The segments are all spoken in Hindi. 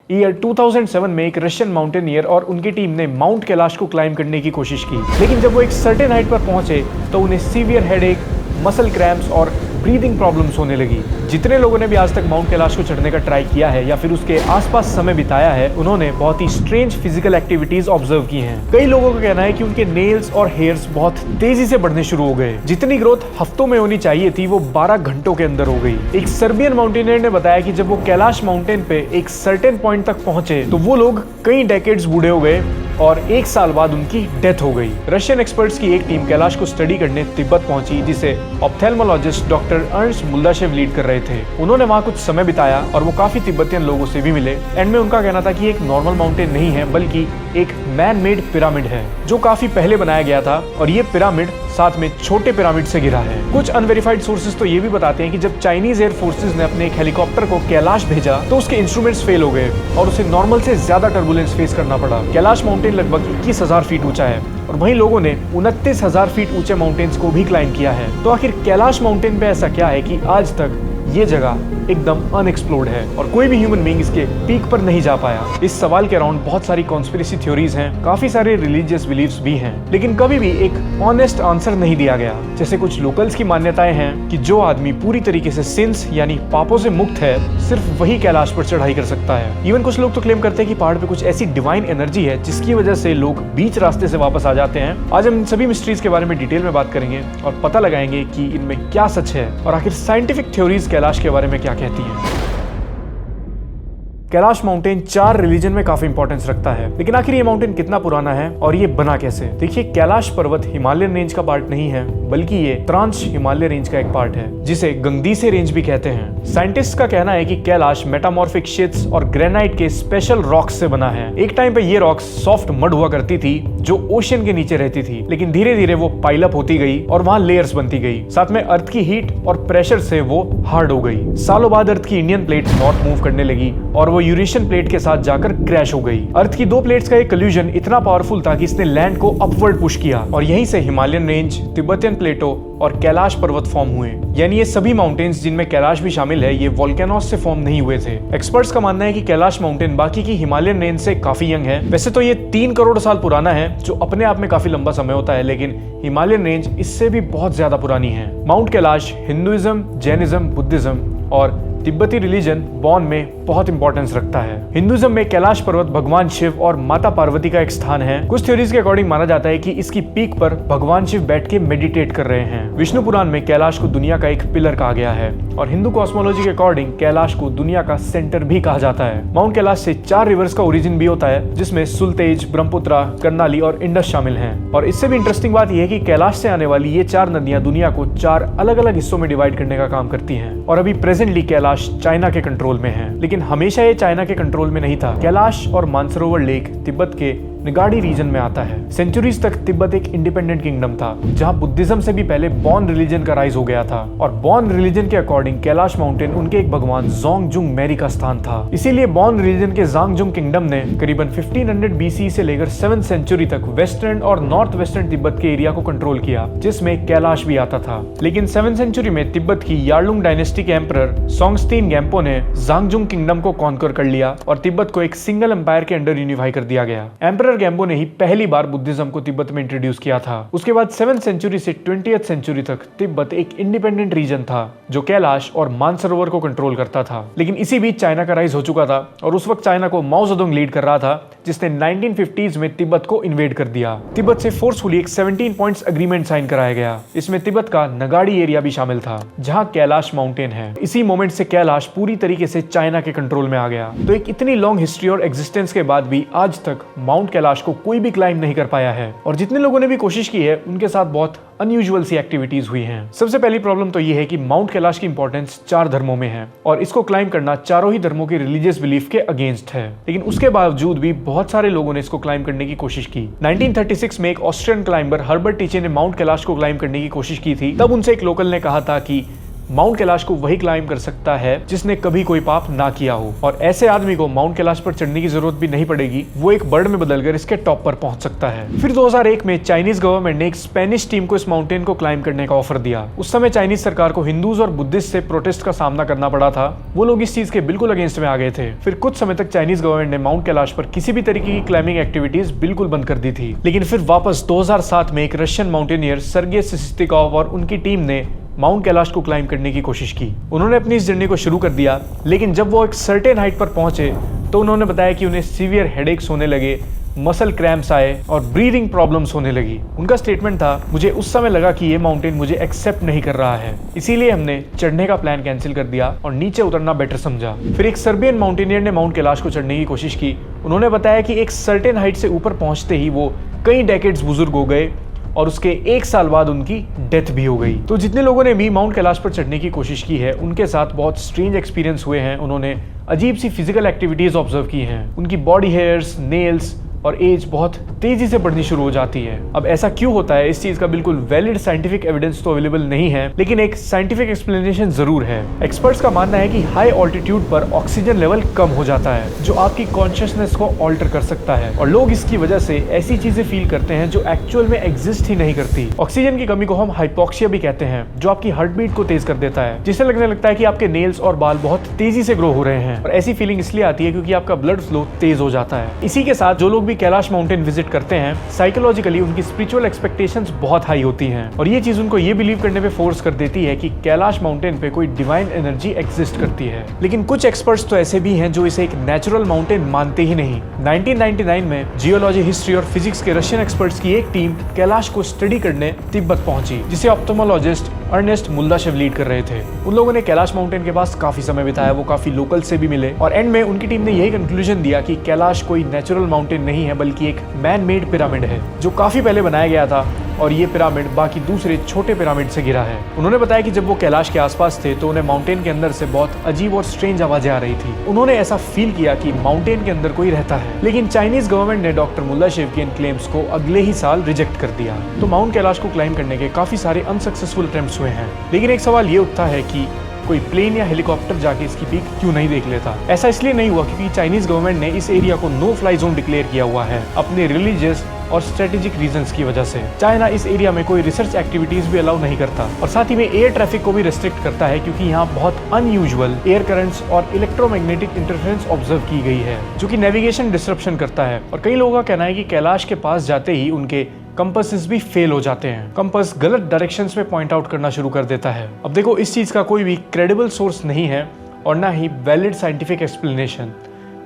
ईयर 2007 में एक रशियन माउंटेनियर और उनकी टीम ने माउंट कैलाश को क्लाइम करने की कोशिश की, लेकिन जब वो एक सर्टेन हाइट पर पहुंचे तो उन्हें सीवियर हेडेक, मसल क्रैम्प्स और ब्रीदिंग प्रॉब्लम्स होने लगी। जितने लोगों ने भी आज तक माउंट कैलाश को चढ़ने का ट्राई किया है या फिर उसके आसपास समय बिताया है, उन्होंने बहुत ही स्ट्रेंज फिजिकल एक्टिविटीज ऑब्जर्व की हैं। कई लोगों का कहना है कि उनके नेल्स और हेयर्स बहुत तेजी से बढ़ने शुरू हो गए। जितनी ग्रोथ हफ्तों में होनी चाहिए थी वो 12 घंटों के अंदर हो गई। एक सर्बियन माउंटेनियर ने बताया कि जब वो कैलाश माउंटेन पे एक सर्टेन पॉइंट तक पहुंचे तो वो लोग कई डेकेड्स बूढ़े हो गए और 1 साल बाद उनकी डेथ हो गई। रशियन एक्सपर्ट्स की एक टीम कैलाश को स्टडी करने तिब्बत पहुंची, जिसे ऑप्थेल्मोलॉजिस्ट डॉक्टर अर्न्स्ट मुल्दाशेव लीड कर रहे थे। उन्होंने वहां कुछ समय बिताया और वो काफी तिब्बतियन लोगों से भी मिले। एंड में उनका कहना था कि एक नॉर्मल माउंटेन नहीं है बल्कि एक मैन मेड पिरामिड है जो काफी पहले बनाया गया था, और ये पिरामिड साथ में छोटे पिरामिड से घिरा है। कुछ अनवेरिफाइड सोर्सेज तो ये भी बताते हैं कि जब चाइनीज एयर फोर्सेज ने अपने एक हेलीकॉप्टर को कैलाश भेजा तो उसके इंस्ट्रूमेंट्स फेल हो गए और उसे नॉर्मल से ज्यादा टर्बुलेंस फेस करना पड़ा। कैलाश माउंटेन लगभग 21,000 फीट ऊंचा है और वहीं लोगों ने 29,000 फीट ऊंचे माउंटेन्स को भी क्लाइम किया है। तो आखिर कैलाश माउंटेन पे ऐसा क्या है कि आज तक ये जगह एकदम अनएक्सप्लोर्ड है और कोई भी ह्यूमन बीइंग इसके पीक पर नहीं जा पाया? इस सवाल के अराउंड बहुत सारी कॉन्स्पिरेसी थ्योरीज हैं, काफी सारे रिलीजियस बिलीफ्स भी हैं, लेकिन कभी भी एक ऑनेस्ट आंसर नहीं दिया गया। जैसे कुछ लोकल्स की मान्यताएं हैं कि जो आदमी पूरी तरीके से सिंस यानी पापों से मुक्त है, सिर्फ वही कैलाश पर चढ़ाई कर सकता है। इवन कुछ लोग तो क्लेम करते हैं कि पहाड़ पे कुछ ऐसी डिवाइन एनर्जी है जिसकी वजह से लोग बीच रास्ते से वापस आ जाते हैं। आज हम इन सभी मिस्ट्रीज के बारे में डिटेल में बात करेंगे और पता लगाएंगे कि इनमें क्या सच है और आखिर साइंटिफिक थ्योरीज कैलाश के बारे में क्या कहती हैं। कैलाश माउंटेन 4 रिलीजन में काफी इंपॉर्टेंस रखता है, लेकिन आखिर ये माउंटेन कितना पुराना है और ये बना कैसे? देखिए, कैलाश पर्वत हिमालयन रेंज का पार्ट नहीं है बल्कि ये ट्रांस हिमालय रेंज का एक पार्ट है जिसे गंगदीसे रेंज भी कहते हैं। साइंटिस्ट का कहना है कि कैलाश मेटामॉर्फिक शीट्स और ग्रेनाइट के स्पेशल रॉक्स से बना है। एक टाइम पे ये रॉक्स सॉफ्ट मड हुआ करती थी जो ओशन के नीचे रहती थी, लेकिन धीरे धीरे वो पाइल अप होती गई और वहां लेयर्स बनती गई। साथ में अर्थ की हीट और प्रेशर से वो हार्ड हो गई। सालों बाद अर्थ की इंडियन प्लेट नॉर्थ मूव करने लगी और वो यूरेशियन प्लेट के साथ जाकर क्रैश हो गई। अर्थ की 2 प्लेट्स का एक कोलिजन इतना पावरफुल था कि इसने लैंड को अपवर्ड पुश किया और यहीं से हिमालयन रेंज, तिब्बतियन प्लेटो और कैलाश पर्वत फॉर्म हुए। यानी ये सभी माउंटेन्स जिनमें कैलाश भी शामिल है, ये वोल्केनोस से फॉर्म नहीं हुए थे। एक्सपर्ट्स का मानना है कि कैलाश माउंटेन बाकी की हिमालयन रेंज से काफी यंग है। वैसे तो ये 3 करोड़ साल पुराना है, जो अपने आप में काफी लंबा समय होता है, लेकिन हिमालयन रेंज इससे भी बहुत ज्यादा पुरानी है। Mount Kailash Hinduism, Jainism, Buddhism और तिब्बती रिलीजन बॉन में बहुत इंपॉर्टेंस रखता है। हिंदुइज्म में कैलाश पर्वत भगवान शिव और माता पार्वती का एक स्थान है। कुछ थ्योरीज के अकॉर्डिंग माना जाता है कि इसकी पीक पर भगवान शिव बैठ के मेडिटेट कर रहे हैं। विष्णु पुराण में कैलाश को दुनिया का एक पिलर कहा गया है और हिंदू कॉस्मोलॉजी के अकॉर्डिंग कैलाश को दुनिया का सेंटर भी कहा जाता है। माउंट कैलाश से 4 रिवर्स का ओरिजिन भी होता है, जिसमें सुलतेज, ब्रह्मपुत्रा, कर्नाली और इंडस शामिल हैं। और इससे भी इंटरेस्टिंग बात यह है कि कैलाश से आने वाली ये 4 नदियां दुनिया को 4 अलग अलग हिस्सों में डिवाइड करने का काम करती हैं। और अभी प्रेजेंटली कैलाश चाइना के कंट्रोल में है, लेकिन हमेशा ये चाइना के कंट्रोल में नहीं था। कैलाश और मानसरोवर लेक तिब्बत के निगाड़ी रीजन में आता है। सेंचुरीज तक तिब्बत एक इंडिपेंडेंट किंगडम था, जहां बुद्धिज्म से भी पहले बॉन रिलीजन का राइज हो गया था। और बॉन रिलीजन के अकॉर्डिंग कैलाश माउंटेन उनके एक भगवान जोंगजुंग मैरी का स्थान था। इसीलिए बॉन रिलीजन के जोंगजुंग किंगडम ने करीबन 1500 BC से लेकर 7th सेंचुरी तक वेस्टर्न और नॉर्थ वेस्टर्न तिब्बत के एरिया को कंट्रोल किया, जिसमें कैलाश भी आता था। लेकिन 7th सेंचुरी में तिब्बत की यार्लुंग डायनेस्टी के एम्परर सोंगस्तीन गैम्पो ने जोंगजुंग किंगडम को कॉन्कर कर लिया और तिब्बत को एक सिंगल एम्पायर के अंडर यूनिफाई कर दिया गया। एम्परर गैम्बो ने ही पहली बार बुद्धिज्म को तिब्बत में इंट्रोड्यूस किया था। उसके बाद 7th सेंचुरी से 20th सेंचुरी तक तिब्बत एक इंडिपेंडेंट रीजन था जो कैलाश और मानसरोवर को कंट्रोल करता था। लेकिन इसी बीच चाइना का राइज हो चुका था और उस वक्त चाइना को माओ जेडुंग लीड कर रहा था, जिसने 1950s में तिब्बत को इन्वेड कर दिया। तिब्बत से फोर्सफुली एक 17 पॉइंट्स एग्रीमेंट साइन कराया गया। इसमें तिब्बत का नगाड़ी एरिया भी शामिल था, जहां कैलाश माउंटेन है। इसी मोमेंट से कैलाश पूरी तरीके से चाइना के कंट्रोल में आ गया। तो एक इतनी लॉन्ग हिस्ट्री और एग्जिस्टेंस के बाद भी आज तक माउंट कैलाश को कोई भी क्लाइम नहीं कर पाया है। और जितने लोगों ने भी कोशिश की है, उनके साथ बहुत अनयूजुअल सी एक्टिविटीज हुई हैं। सबसे पहली प्रॉब्लम तो ये है कि माउंट कैलाश की इंपॉर्टेंस 4 धर्मों में है और इसको क्लाइम करना चारों ही धर्मों के रिलीजियस बिलीफ के अगेंस्ट है। लेकिन उसके बावजूद भी बहुत सारे लोगों ने इसको क्लाइम करने की कोशिश की। 1936 में एक ऑस्ट्रियन क्लाइंबर हर्बर्ट टीचे ने माउंट कैलाश को क्लाइम करने की कोशिश की थी। तब उनसे एक लोकल ने कहा था कि माउंट कैलाश को वही क्लाइम कर सकता है जिसने कभी कोई पाप ना किया हो, और ऐसे आदमी को माउंट कैलाश पर चढ़ने की जरूरत भी नहीं पड़ेगी, वो एक बर्ड में बदलकर इसके टॉप पर पहुंच सकता है। फिर 2001 में चाइनीज गवर्नमेंट ने एक स्पेनिश टीम को इस माउंटेन को क्लाइम करने का ऑफर दिया। उस समय चाइनीज सरकार को हिंदूज और बुद्धिस्ट से प्रोटेस्ट का सामना करना पड़ा था। वो लोग इस चीज के बिल्कुल अगेंस्ट में आ गए थे। फिर कुछ समय तक चाइनीज गवर्नमेंट ने माउंट कैलाश पर किसी भी तरीके की क्लाइंबिंग एक्टिविटीज बिल्कुल बंद कर दी थी। लेकिन फिर वापस 2007 में एक रशियन माउंटेनियर सर्गेई सिस्तिकोव और उनकी टीम ने माउंट कैलाश को क्लाइम करने की कोशिश की। उन्होंने अपनी इस जर्नी को शुरू कर दिया, लेकिन जब वो एक सर्टेन हाइट पर पहुंचे तो उन्होंने बताया कि उन्हें सीवियर हेडेक्स होने लगे, मसल क्रैम्प्स आए और ब्रीदिंग प्रॉब्लम्स होने लगी। उनका स्टेटमेंट था, मुझे उस समय लगा कि ये माउंटेन मुझे एक्सेप्ट नहीं कर रहा है, इसीलिए हमने चढ़ने का प्लान कैंसिल कर दिया और नीचे उतरना बेटर समझा। फिर एक सर्बियन माउंटेनियर ने माउंट कैलाश को चढ़ने की कोशिश की। उन्होंने बताया कि एक सर्टेन हाइट से ऊपर पहुंचते ही वो कई डेकेड्स बुजुर्ग हो गए और उसके 1 साल बाद उनकी डेथ भी हो गई। तो जितने लोगों ने भी माउंट कैलाश पर चढ़ने की कोशिश की है, उनके साथ बहुत स्ट्रेंज एक्सपीरियंस हुए हैं। उन्होंने अजीब सी फिजिकल एक्टिविटीज ऑब्जर्व की हैं। उनकी बॉडी हेयर्स, नेल्स और एज बहुत तेजी से बढ़नी शुरू हो जाती है। अब ऐसा क्यों होता है, इस चीज का बिल्कुल वैलिड साइंटिफिक एविडेंस तो अवेलेबल नहीं है, लेकिन एक साइंटिफिक एक्सप्लेनेशन जरूर है। एक्सपर्ट्स का मानना है कि हाई ऑल्टीट्यूड पर ऑक्सीजन लेवल कम हो जाता है, जो आपकी कॉन्शियसनेस को ऑल्टर कर सकता है, और लोग इसकी वजह से ऐसी चीजें फील करते हैं जो एक्चुअल में एग्जिस्ट ही नहीं करती। ऑक्सीजन की कमी को हम हाइपोक्सिया भी कहते हैं, जो आपकी हार्ट बीट को तेज कर देता है, जिससे लगने लगता है कि आपके नेल्स और बाल बहुत तेजी से ग्रो हो रहे हैं। और ऐसी फीलिंग इसलिए आती है क्योंकि आपका ब्लड फ्लो तेज हो जाता है। इसी के साथ जो लोग भी कैलाश माउंटेन विजिट करते हैं, साइकोलॉजिकली उनकी स्पिरिचुअल एक्सपेक्टेशंस बहुत हाई होती हैं, और ये चीज उनको ये बिलीव करने पे फोर्स कर देती है कि कैलाश माउंटेन पे कोई डिवाइन एनर्जी एग्जिस्ट करती है। लेकिन कुछ एक्सपर्ट्स तो ऐसे भी हैं जो इसे एक नेचुरल माउंटेन मानते ही नहीं। 1999 में जियोलॉजी, हिस्ट्री और फिजिक्स के रशियन एक्सपर्ट्स की एक टीम कैलाश को स्टडी करने तिब्बत पहुंची, जिसे ऑप्थेल्मोलॉजिस्ट अर्नेस्ट मुल्दाशेव लीड कर रहे थे। उन लोगों ने कैलाश माउंटेन के पास काफी समय बिताया, वो काफी लोकल से भी मिले, और एंड में उनकी टीम ने यही कंक्लूजन दिया कि कैलाश कोई नेचुरल माउंटेन नहीं है, बल्कि एक मैन मेड पिरामिड है, जो काफी पहले बनाया गया था, और ये पिरामिड बाकी दूसरे छोटे पिरामिड से घिरा है। उन्होंने बताया कि जब वो कैलाश के आसपास थे तो उन्हें माउंटेन के अंदर से बहुत अजीब और स्ट्रेंज आवाजें आ रही थी। उन्होंने ऐसा फील किया कि माउंटेन के अंदर कोई रहता है। लेकिन चाइनीज गवर्नमेंट ने डॉक्टर मुल्लाशेव के इन क्लेम्स को अगले ही साल रिजेक्ट कर दिया। तो माउंट कैलाश को क्लाइम करने के काफी सारे अनसक्सेसफुल अटेम्प्ट्स हुए हैं। लेकिन एक सवाल ये उठता है कि कोई प्लेन या हेलीकॉप्टर जाके इसकी पीक क्यों नहीं देख लेता। ऐसा इसलिए नहीं हुआ क्योंकि चाइनीज गवर्नमेंट ने इस एरिया को नो फ्लाई जोन डिक्लेयर किया हुआ है, अपने रिलीजियस और स्ट्रेटेजिक रीजंस की वजह से। चाइना इस एरिया में कोई रिसर्च एक्टिविटीज भी अलाउ नहीं करता, और साथ ही में एयर ट्रैफिक को भी रेस्ट्रिक्ट करता है, क्योंकि यहाँ बहुत अनयूजुअल एयर करंट्स और इलेक्ट्रोमैग्नेटिक इंटरफेरेंस ऑब्जर्व की गई है, जो कि नेविगेशन डिस्ट्रप्शन करता है। और कई लोगों का कहना है कि कैलाश के पास जाते ही उनके कंपासेस भी फेल हो जाते हैं। कंपास गलत डायरेक्शंस में पॉइंट आउट करना शुरू कर देता है। अब देखो, इस चीज का कोई भी क्रेडिबल सोर्स नहीं है और ना ही वैलिड साइंटिफिक एक्सप्लेनेशन,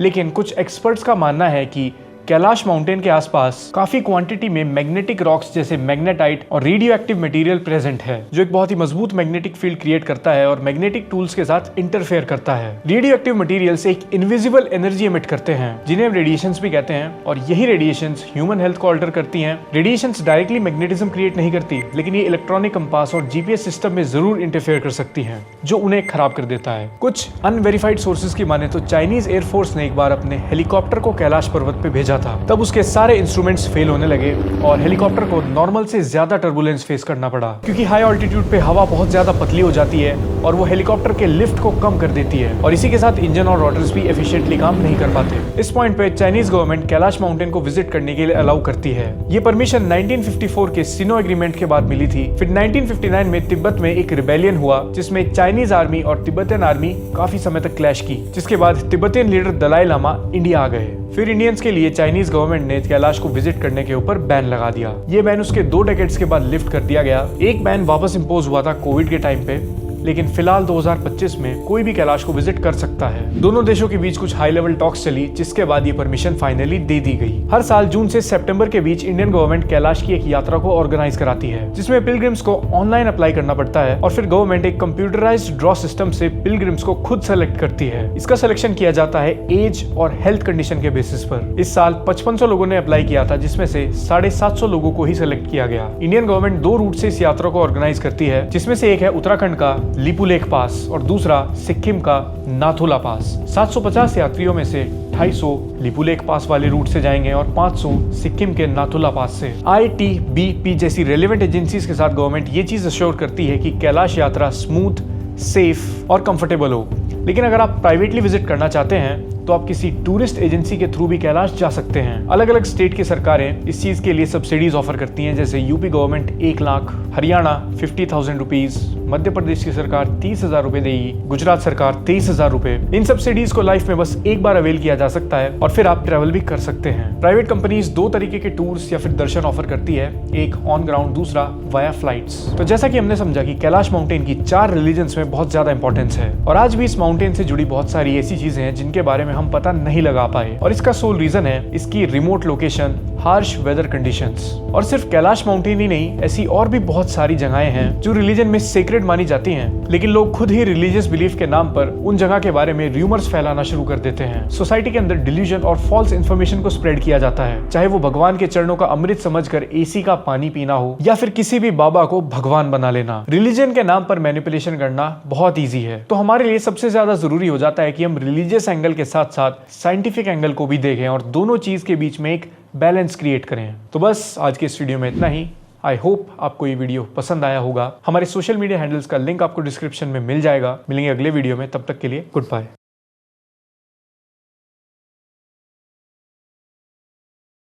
लेकिन कुछ एक्सपर्ट्स का मानना है कि कैलाश माउंटेन के आसपास काफी क्वांटिटी में मैग्नेटिक रॉक्स जैसे मैग्नेटाइट और रेडियो एक्टिव मटेरियल प्रेजेंट है, जो एक बहुत ही मजबूत मैग्नेटिक फील्ड क्रिएट करता है और मैग्नेटिक टूल्स के साथ इंटरफेयर करता है। रेडियो एक्टिव मटेरियल्स एक इनविजिबल एनर्जी एमिट करते हैं, जिन्हें रेडिएशंस भी कहते हैं, और यही रेडिएशंस ह्यूमन हेल्थ को अल्टर करती हैं। रेडिएशंस डायरेक्टली मैग्नेटिज्म क्रिएट नहीं करती, लेकिन ये इलेक्ट्रॉनिक कंपास और जीपीएस सिस्टम में जरूर इंटरफेयर कर सकती हैं, जो उन्हें खराब कर देता है। कुछ अनवेरिफाइड सोर्सेज की माने तो चाइनीज एयरफोर्स ने एक बार अपने हेलीकॉप्टर को कैलाश पर्वत पे भेजा था। तब उसके सारे इंस्ट्रूमेंट्स फेल होने लगे और हेलीकॉप्टर को नॉर्मल से ज्यादा टर्बुलेंस फेस करना पड़ा, क्योंकि हाई ऑल्टीट्यूड पे हवा बहुत ज्यादा पतली हो जाती है और वो हेलीकॉप्टर के लिफ्ट को कम कर देती है, और इसी के साथ इंजन और रोटर्स भी एफिशिएंटली काम नहीं कर पाते। इस पॉइंट पे चाइनीज गवर्नमेंट कैलाश माउंटेन को विजिट करने के लिए अलाउ करती है। ये परमिशन 1954 के सिनो एग्रीमेंट के बाद मिली थी। फिर 1959 में तिब्बत में एक रिबेलियन हुआ, जिसमें चाइनीज आर्मी और तिब्बतियन आर्मी काफी समय तक क्लैश की, जिसके बाद Tibetan leader Dalai Lama India आ गए। फिर इंडियंस के लिए चाइनीज गवर्नमेंट ने कैलाश को विजिट करने के ऊपर बैन लगा दिया। ये बैन उसके 2 डेकेड्स के बाद लिफ्ट कर दिया गया। एक बैन वापस इंपोज हुआ था कोविड के टाइम पे, लेकिन फिलहाल 2025 में कोई भी कैलाश को विजिट कर सकता है। दोनों देशों के बीच कुछ हाई लेवल टॉक्स चली, जिसके बाद ये परमिशन फाइनली दे दी गई। हर साल जून से सितंबर के बीच इंडियन गवर्नमेंट कैलाश की एक यात्रा को ऑर्गेनाइज कराती है, जिसमें पिलग्रिम्स को ऑनलाइन अप्लाई करना पड़ता है, और फिर गवर्नमेंट एक कंप्यूटराइज्ड ड्रॉ सिस्टम से पिलग्रिम्स को खुद सेलेक्ट करती है। इसका सिलेक्शन किया जाता है एज और हेल्थ कंडीशन के बेसिस पर। इस साल 5500 लोगों ने अप्लाई किया था, जिसमें से 750 लोगों को ही सिलेक्ट किया गया। इंडियन गवर्नमेंट 2 रूट से इस यात्रा को ऑर्गेनाइज करती है, जिसमें से एक है उत्तराखंड का लिपुलेख पास और दूसरा सिक्किम का नाथुला पास। 750 यात्रियों में से 250 लिपुलेख पास वाले रूट से जाएंगे और 500 सिक्किम के नाथुला पास से। ITBP जैसी रेलेवेंट एजेंसीज के साथ गवर्नमेंट ये चीज अश्योर करती है कि कैलाश यात्रा स्मूथ, सेफ और कंफर्टेबल हो। लेकिन अगर आप प्राइवेटली विजिट करना चाहते हैं तो आप किसी टूरिस्ट एजेंसी के थ्रू भी कैलाश जा सकते हैं। अलग अलग स्टेट की सरकारें इस चीज के लिए सब्सिडीज ऑफर करती हैं, जैसे UP government 1 lakh, Haryana 50,000 rupees, Madhya Pradesh की सरकार 30,000 रुपए देगी, गुजरात सरकार 23,000 रुपए। इन सब्सिडीज को लाइफ में बस एक बार अवेल किया जा सकता है और फिर आप ट्रैवल भी कर सकते हैं। प्राइवेट कंपनीज 2 तरीके के टूर्स या फिर दर्शन ऑफर करती है, एक ऑन ग्राउंड, दूसरा वाया फ्लाइट्स। तो जैसा कि हमने समझा कि कैलाश माउंटेन की 4 रिलीजन्स में बहुत ज्यादा इंपॉर्टेंस है और आज भी इस माउंटेन से जुड़ी बहुत सारी ऐसी चीजें हैं जिनके बारे में हम पता नहीं लगा पाए, और इसका सोल रीजन है इसकी remote location, harsh weather conditions. और सिर्फ कैलाश माउंटेन ही नहीं, ऐसी और भी बहुत सारी जगहें हैं जो रिलीजन में सेक्रेड मानी जाती हैं, लेकिन लोग खुद ही रिलीजियस बिलीफ के नाम पर उन जगह के बारे में रूमर्स फैलाना शुरू कर देते हैं। सोसाइटी के अंदर डिल्यूजन और फॉल्स इन्फॉर्मेशन को स्प्रेड किया जाता है, चाहे वो भगवान के चरणों का अमृत समझकर एसी का पानी पीना हो या फिर किसी भी बाबा को भगवान बना लेना। रिलीजन के नाम पर मैनिपुलेशन करना बहुत ईजी है। तो हमारे लिए सबसे ज्यादा जरूरी हो जाता है कि हम रिलीजियस एंगल के साथ साथ साइंटिफिक एंगल को भी देखें और दोनों चीज के बीच में एक बैलेंस क्रिएट करें। तो बस आज के इस वीडियो में इतना ही। आई होप आपको ये वीडियो पसंद आया होगा। हमारे सोशल मीडिया हैंडल्स का लिंक आपको डिस्क्रिप्शन में मिल जाएगा। मिलेंगे अगले वीडियो में, तब तक के लिए गुड बाय।